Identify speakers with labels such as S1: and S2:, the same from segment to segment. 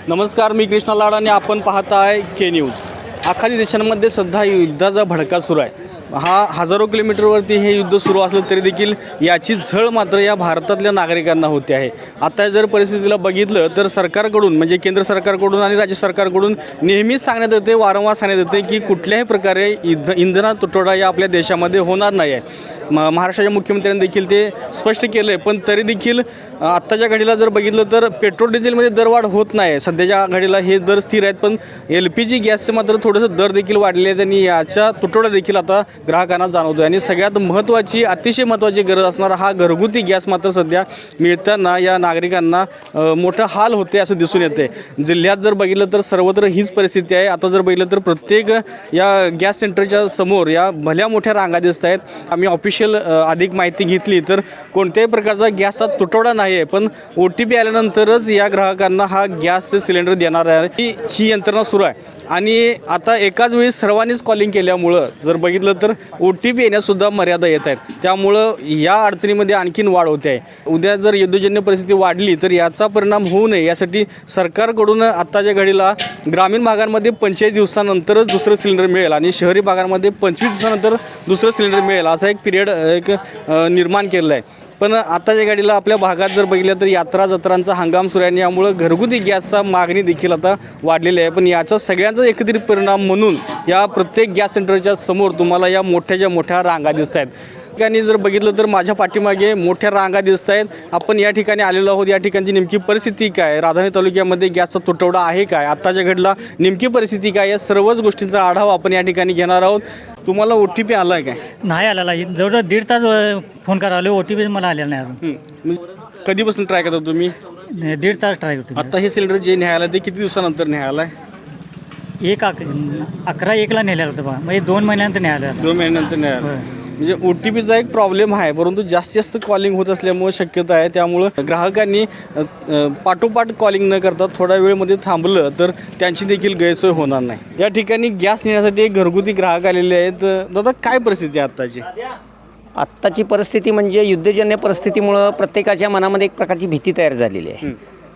S1: नमस्कार, मी कृष्णा लाड आणि आपण पाहताय के न्यूज. अख्खा देशांमध्ये सध्या युद्धाचा भडका सुरू आहे. हजारो किलोमीटरवरती हे युद्ध सुरू असलं तरी देखील याची झळ मात्र या भारतातल्या नागरिकांना होते आहे. आता जर परिस्थितीला बघितलं तर सरकारकडून म्हणजे केंद्र सरकारकडून आणि राज्य सरकारकडून नेहमीच सांगण्यात येते, वारंवार सांगण्यात येते की कुठल्याही प्रकारे इंधना तुटवडा या आपल्या देशामध्ये होणार नाही आहे. महाराष्ट्राच्या मुख्यमंत्र्यांनी देखील ते स्पष्ट केलं आहे. पण तरी देखील आत्ताच्या घडीला जर बघितलं तर पेट्रोल डिझेलमध्ये दरवाढ होत नाही. सध्याच्या घडीला हे दर स्थिर आहेत, पण LPG गॅसचे मात्र थोडंसं दर देखील वाढले आहेत आणि याचा तुटवडा देखील आता ग्राहकांना जाणवतो आहे. आणि सगळ्यात महत्त्वाची, अतिशय महत्त्वाची गरज असणारा हा घरगुती गॅस मात्र सध्या मिळताना या नागरिकांना मोठा हाल होते असं दिसून येते. जिल्ह्यात जर बघितलं तर सर्वत्र हीच परिस्थिती आहे. आता जर बघितलं तर प्रत्येक या गॅस सेंटरच्या समोर या भल्या मोठ्या रांगा दिसत आहेत. आम्ही ऑफिशियल अधिक माहिती घेतली तर कोणत्याही प्रकारचा गॅसचा तुटवडा नाही आहे, पण OTP आल्यानंतरच या ग्राहकांना हा गॅसचे सिलेंडर देणार आहे ही यंत्रणा सुरू आहे. आणि आता एकाच वेळी सर्वांनीच कॉलिंग केल्यामुळं जर बघितलं तर OTP येण्यासुद्धा मर्यादा येत आहेत. त्यामुळं या अडचणीमध्ये आणखीन वाढ होते आहे. उद्या जर युद्धजन्य परिस्थिती वाढली तर याचा परिणाम होऊ नये यासाठी सरकारकडून आत्ताच्या घडीला ग्रामीण भागांमध्ये 45 दिवसानंतरच दुसरं सिलेंडर मिळेल आणि शहरी भागांमध्ये 25 दिवसानंतर दुसरं सिलेंडर मिळेल असा एक पिरियड निर्माण केलेला आहे. पण आताच्या गाडीला आपल्या भागात जर बघितलं तर यात्रा जत्रांचा हंगाम सुरू आहे आणि यामुळं घरगुती गॅसचा मागणी देखील आता वाढलेली आहे. पण याचा सगळ्यांचा एकत्रित परिणाम म्हणून या प्रत्येक गॅस सेंटरच्या समोर तुम्हाला या मोठ्याच्या मोठ्या रांगा दिसत आहेत. ठिकाणी जर बघितलं तर माझ्या पाठीमागे मोठ्या रांगा दिसत आहेत. आपण या ठिकाणी आलेलो आहोत. या ठिकाणची नेमकी परिस्थिती काय, राधानगरी तालुक्यामध्ये गॅसचा तुटवडा आहे काय, आत्ताच्या घडला नेमकी परिस्थिती काय, या सर्वच गोष्टींचा आढावा आपण या ठिकाणी घेणार आहोत. तुम्हाला OTP आला आहे काय?
S2: नाही आलेला. जवळजवळ 1.5 तास फोन करायला OTP मला आलेला नाही अजून.
S1: कधीपासून ट्राय करता तुम्ही?
S2: 1.5 तास ट्राय करतो.
S1: आता हे सिलेंडर जे न्यायला ते किती दिवसानंतर न्यायला आहे?
S2: 11/1ला नेलेलं होतं बा, म्हणजे 2 महिन्यानंतर न्यायला.
S1: 2 महिन्यानंतर न्यायला. म्हणजे OTPचा एक प्रॉब्लेम आहे, परंतु जास्तीत जास्त कॉलिंग होत असल्यामुळे शक्यता आहे. त्यामुळं ग्राहकांनी पाठोपाठ कॉलिंग न करता थोड्या वेळमध्ये थांबलं तर त्यांची देखील गैरसोय होणार नाही. या ठिकाणी गॅस नेण्यासाठी एक घरगुती ग्राहक आलेले आहेत. दादा, काय परिस्थिती आहे आत्ताची?
S3: आत्ताची परिस्थिती म्हणजे युद्धजन्य परिस्थितीमुळं प्रत्येकाच्या मनामध्ये एक प्रकारची भीती तयार झालेली आहे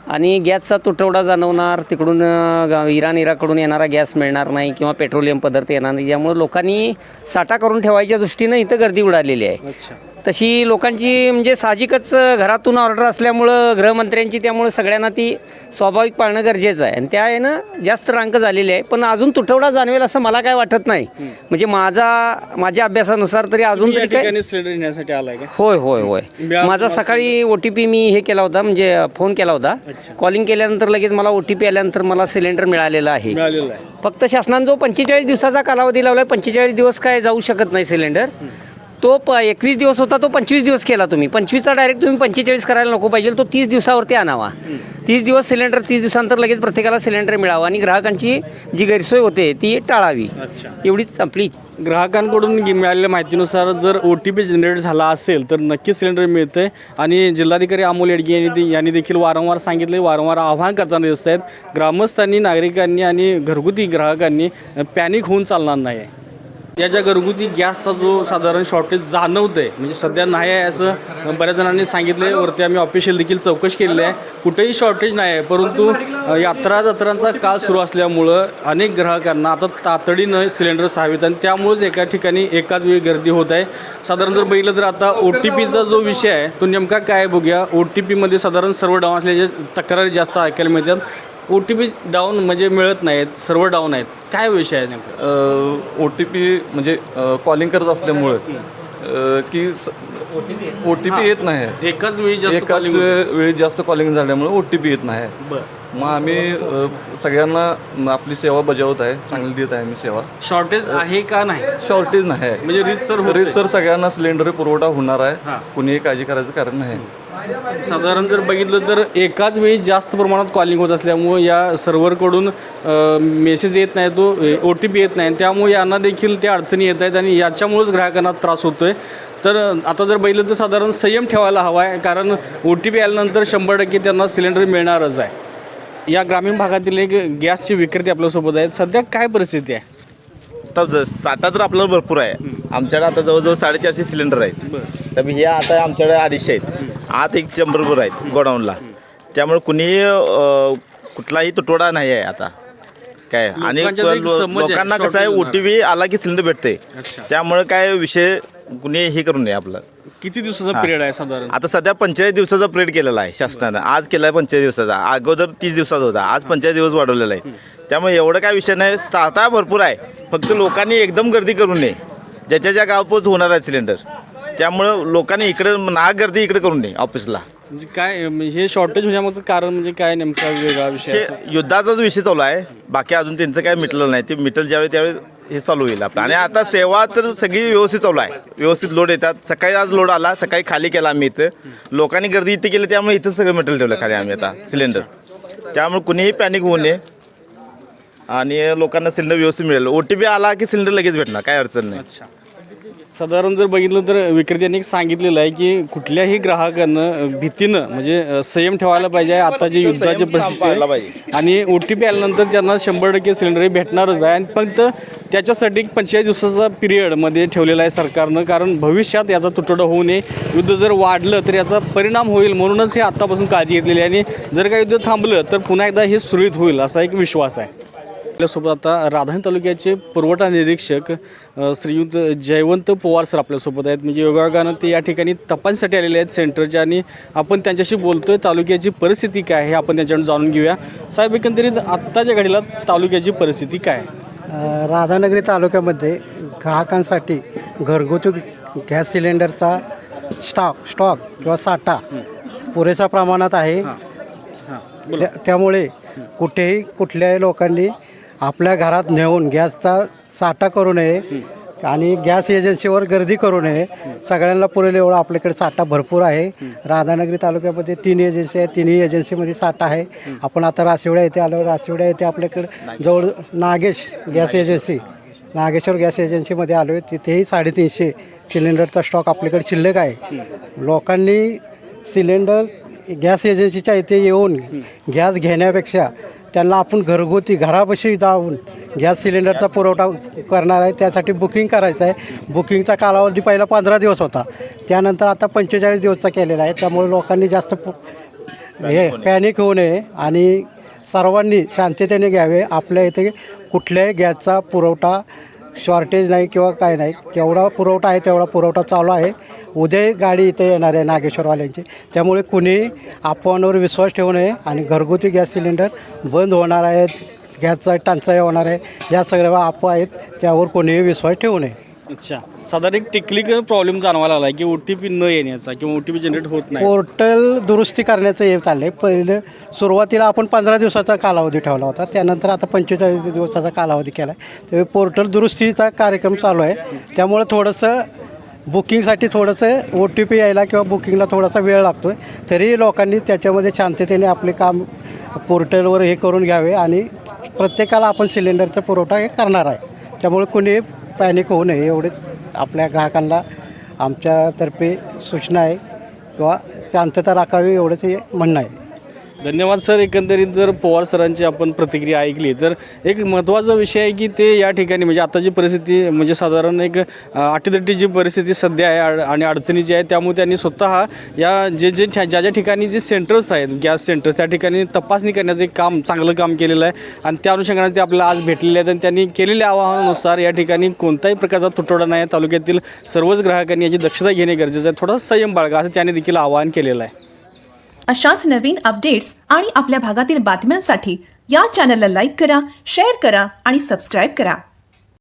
S3: आणि गॅसचा तुटवडा जाणवणार, तिकडून इराणकडून येणारा गॅस मिळणार नाही किंवा पेट्रोलियम पदार्थ येणार नाही. यामुळे लोकांनी साठा करून ठेवायच्या दृष्टीनं इथं गर्दी उडालेली आहे. तशी लोकांची म्हणजे साहजिकच घरातून ऑर्डर असल्यामुळं गृहमंत्र्यांची, त्यामुळे सगळ्यांना ती स्वाभाविक पाळणं गरजेचं आहे आणि त्या यानं जास्त रांग झालेली आहे. पण अजून तुटवडा जाणवेल असं मला काय वाटत नाही. म्हणजे माझ्या अभ्यासानुसार तरी अजून तरी काय
S1: सिलेंडर नेण्यासाठी आलाय का?
S3: होय. माझा सकाळी OTP मी हे केला होता, म्हणजे फोन केला होता. कॉलिंग केल्यानंतर लगेच मला OTP आल्यानंतर मला सिलेंडर मिळालेला आहे. फक्त शासनाने जो 45 दिवसाचा कालावधी लावला आहे, 45 दिवस काय जाऊ शकत नाही सिलेंडर. तो 21 दिवस होता, तो 25 दिवस केला तुम्ही. 25चा डायरेक्ट तुम्ही 45 करायला नको पाहिजे, तो 30 दिवसावरती आणावा. 30 दिवस सिलेंडर, 30 दिवसानंतर लगेच प्रत्येकाला सिलेंडर मिळावं आणि ग्राहकांची जी गैरसोय होते ती टाळावी. एवढीच आपली.
S1: ग्राहकांकडून मिळालेल्या माहितीनुसार जर OTP जनरेट झाला असेल तर नक्कीच सिलेंडर मिळतं आणि जिल्हाधिकारी अमोल येडगे यांनी देखील वारंवार सांगितले, वारंवार आवाहन करताना दिसत आहेत. ग्रामस्थांनी, नागरिकांनी आणि घरगुती ग्राहकांनी पॅनिक होऊन चालणार नाही आहे. या ज्या घरगुती गॅसचा जो साधारण शॉर्टेज जाणवतं आहे, म्हणजे सध्या नाही आहे असं बऱ्याच जणांनी सांगितलं. वरती आम्ही ऑफिशियल देखील चौकशी केलेली आहे. कुठेही शॉर्टेज नाही आहे, परंतु यात्रा जत्रांचा काळ सुरू असल्यामुळं अनेक ग्राहकांना आता तातडीनं सिलेंडर्स हवेत आणि त्यामुळेच एका ठिकाणी एकाच वेळी गर्दी होत आहे. साधारण जर बघितलं तर आता OTPचा जो विषय आहे तो नेमका काय बघूया. OTPमध्ये साधारण सर्व डाऊन असल्याचे तक्रारी जास्त ऐकायला मिळतात. OTP डाऊन म्हणजे मिळत नाहीत, सर्व डाऊन आहेत. काय विषय आहे नेमका?
S4: OTP म्हणजे कॉलिंग करत असल्यामुळे की OTP येत नाही.
S1: एकाच वेळी
S4: जास्त कॉलिंग झाल्यामुळे OTP येत नाही. मग आम्ही सगळ्यांना आपली सेवा बजावत आहे, चांगली देत आहे आम्ही सेवा.
S1: शॉर्टेज आहे का नाही?
S4: शॉर्टेज नाही आहे,
S1: म्हणजे रीतसर
S4: सगळ्यांना सिलेंडर पुरवठा होणार आहे. कुणीही काळजी करायचं कारण नाही.
S1: साधारण जर बघितलं तर एकाच वेळी जास्त प्रमाणात कॉलिंग होत असल्यामुळे या सर्व्हरकडून मेसेज येत नाही, तो OTP येत नाही. त्यामुळे यांना देखील त्या अडचणी येत आहेत आणि याच्यामुळेच ग्राहकांना त्रास होतो आहे. तर आता जर बघितलं तर साधारण संयम ठेवायला हवा आहे, कारण OTP आल्यानंतर 100% त्यांना सिलेंडर मिळणारच आहे. या ग्रामीण भागातील एक गॅसचे विक्रेते आपल्यासोबत आहेत. सध्या काय परिस्थिती आहे?
S5: आता साठा तर आपल्याला भरपूर आहे. आमच्याकडे आता जवळजवळ 450 सिलेंडर आहेत. तर हे आता आमच्याकडे 250 आहेत. आत एक 100 आहेत गोडाऊनला. त्यामुळे कुणीही कुठलाही तुटवडा नाही आहे आता काय. आणि
S1: लोकांच्यात एक समज आहे,
S5: लोकांना कसं आहे,
S1: shortage
S5: OTP आला की सिलेंडर भेटते.
S1: अच्छा.
S5: त्यामुळे काय विषय कुणी हे करू नये आपलं.
S1: किती दिवसाचा पिरियड आहे साधारण?
S5: आता सध्या 45 दिवसाचा पिरियड केलेला आहे शासनानं. आज केला आहे 45 दिवसाचा, अगोदर 30 दिवसाचा होता, आज 45 दिवस वाढवलेला आहे. त्यामुळे एवढं काय विषय नाही, साठा भरपूर आहे. फक्त लोकांनी एकदम गर्दी करू नये, ज्याच्या ज्या गावपोच होणार आहे सिलेंडर. त्यामुळं लोकांनी इकडे नाग गर्दी इकडे करू नये ऑफिसला.
S1: म्हणजे काय हे शॉर्टेज होण्यामागचं कारण म्हणजे काय नेमका वेगळा विषय
S5: हे
S1: असा?
S5: युद्धाचाच विषय चालू आहे, बाकी अजून त्यांचं काय मिटलं नाही. ते मिटल ज्यावेळी त्यावेळी हे चालू होईल आपलं. आणि आता सेवा तर सगळी व्यवस्थित चालू आहे, व्यवस्थित लोड येतात. सकाळी आज लोड आला, सकाळी खाली केला आम्ही इथं. लोकांनी गर्दी इथे केली, त्यामुळे इथं सगळं मटेरियल ठेवलं खाली आम्ही आता सिलेंडर. त्यामुळे कुणीही पॅनिक होऊ नये आणि लोकांना सिलेंडर व्यवस्थित मिळेल. OTP आला की सिलेंडर लगेच भेटणार, काय अडचण नाही.
S1: अच्छा. साधारण जर बघितलं तर विक्रेत्यांनी एक सांगितलेलं आहे की कुठल्याही ग्राहकानं भीतीनं म्हणजे संयम ठेवायला पाहिजे. आता जी युद्धाची परिस्थिती
S5: पाहायला
S1: आहे
S5: पाहिजे.
S1: आणि OTP आल्यानंतर त्यांना 100% सिलेंडर भेटणारच आहे. आणि फक्त त्याच्यासाठी 45 दिवसाचा पिरियडमध्ये ठेवलेला आहे सरकारनं, कारण भविष्यात याचा तुटवडा होऊ नये. युद्ध जर वाढलं तर याचा परिणाम होईल, म्हणूनच हे आत्तापासून काळजी घेतलेली आहे. आणि जर का युद्ध थांबलं तर पुन्हा एकदा हे सुरळीत होईल असा एक विश्वास आहे. आपल्यासोबत आता राधानगरी तालुक्याचे पुरवठा निरीक्षक श्रीयुत जयवंत पवार सर आपल्यासोबत आहेत. म्हणजे योगायोगानं ते या ठिकाणी तपासणीसाठी आलेले आहेत सेंटरच्या, आणि आपण त्यांच्याशी बोलतोय. तालुक्याची परिस्थिती काय आहे हे आपण त्यांच्याकडून जाणून घेऊया. साहेब, एकंदरीत आत्ताच्या घडीला तालुक्याची परिस्थिती काय आहे?
S6: राधानगरी तालुक्यामध्ये ग्राहकांसाठी घरगुती गॅस सिलेंडरचा स्टॉक किंवा साठा पुरेशा प्रमाणात आहे. त्यामुळे कुठल्याही लोकांनी आपल्या घरात नेऊन गॅसचा साठा करू नये आणि गॅस एजन्सीवर गर्दी करू नये. सगळ्यांना पुरेल एवढा आपल्याकडे साठा भरपूर आहे. राधानगरी तालुक्यामध्ये 3 एजन्सी आहे, 3ही एजन्सीमध्ये साठा आहे. आपण आता राशिवड्या येथे आलो. राशिवड्या येथे आपल्याकडे जवळ Nagesh gas agency, Nageshwar gas एजन्सीमध्ये आलो आहे. तिथेही 350 सिलेंडरचा स्टॉक आपल्याकडे शिल्लक आहे. लोकांनी सिलेंडर गॅस एजन्सीच्या इथे येऊन गॅस घेण्यापेक्षा त्यांना आपण घरगुती घरापाशी जाऊन गॅस सिलेंडरचा पुरवठा करणार आहे. त्यासाठी बुकिंग करायचं आहे. बुकिंगचा कालावधी पहिला 15 दिवस होता, त्यानंतर आता 45 दिवसचा केलेला आहे. त्यामुळे लोकांनी जास्त पॅनिक होऊ नये आणि सर्वांनी शांततेने घ्यावे. आपल्या इथे कुठल्याही गॅसचा पुरवठा शॉर्टेज नाही किंवा काय नाही. केवढा पुरवठा आहे तेवढा पुरवठा चालू आहे. उद्या गाडी इथे येणार आहे नागेश्वरवाल्यांची, त्यामुळे कुणी अफवांवर विश्वास ठेवू नये. आणि घरगुती गॅस सिलेंडर बंद होणार आहेत, गॅसचा टंचाई होणार आहे, या सगळ्या अफवा आहेत, त्यावर कोणीही विश्वास ठेवू नये.
S1: अच्छा. साधारण एक टेक्निकल प्रॉब्लेम जाणवायला आला आहे की OTP न येण्याचा किंवा OTP जनरेट होत नाही.
S6: पोर्टल दुरुस्ती करण्याचं हे चाललं आहे. पहिलं सुरुवातीला आपण 15 दिवसाचा कालावधी ठेवला होता, त्यानंतर आता 45 दिवसाचा कालावधी केला आहे. त्यामुळे पोर्टल दुरुस्तीचा कार्यक्रम चालू आहे. त्यामुळे थोडंसं बुकिंगसाठी थोडंसं OTP यायला किंवा बुकिंगला थोडासा वेळ लागतो आहे. तरी लोकांनी त्याच्यामध्ये शांततेने आपले काम पोर्टलवर हे करून घ्यावे आणि प्रत्येकाला आपण सिलेंडरचा पुरवठा हे करणार आहे. त्यामुळे कुणी पॅनिक होऊ नये एवढेच आपल्या ग्राहकांना आमच्यातर्फे सूचना आहे किंवा शांतता राखावी एवढंच हे म्हणणं आहे.
S1: धन्यवाद सर. एकंदरीत जर पवार सरांची आपण प्रतिक्रिया ऐकली तर एक महत्त्वाचा विषय आहे की ते या ठिकाणी म्हणजे आताची परिस्थिती म्हणजे साधारण एक अटीतटीची परिस्थिती सध्या आहे आणि अडचणीची आहे. त्यामुळे त्यांनी स्वतः या ज्या ज्या ठिकाणी जे सेंटर्स आहेत गॅस सेंटर्स त्या ठिकाणी तपासणी करण्याचं एक चांगलं काम केलेलं आहे आणि त्या अनुषंगाने ते आपल्याला आज भेटलेले आहेत. आणि त्यांनी केलेल्या आवाहनानुसार या ठिकाणी कोणताही प्रकारचा तुटवडा नाही. तालुक्यातील सर्वच ग्राहकांनी याची दक्षता घेणे गरजेचं आहे. थोडासा संयम बाळगा असं त्याने देखील आवाहन केलेलं आहे.
S7: अशाच नवीन अपडेट्स आणि आपल्या भागातील बातम्यांसाठी या चॅनलला लाईक करा, शेअर करा आणि सबस्क्राईब करा.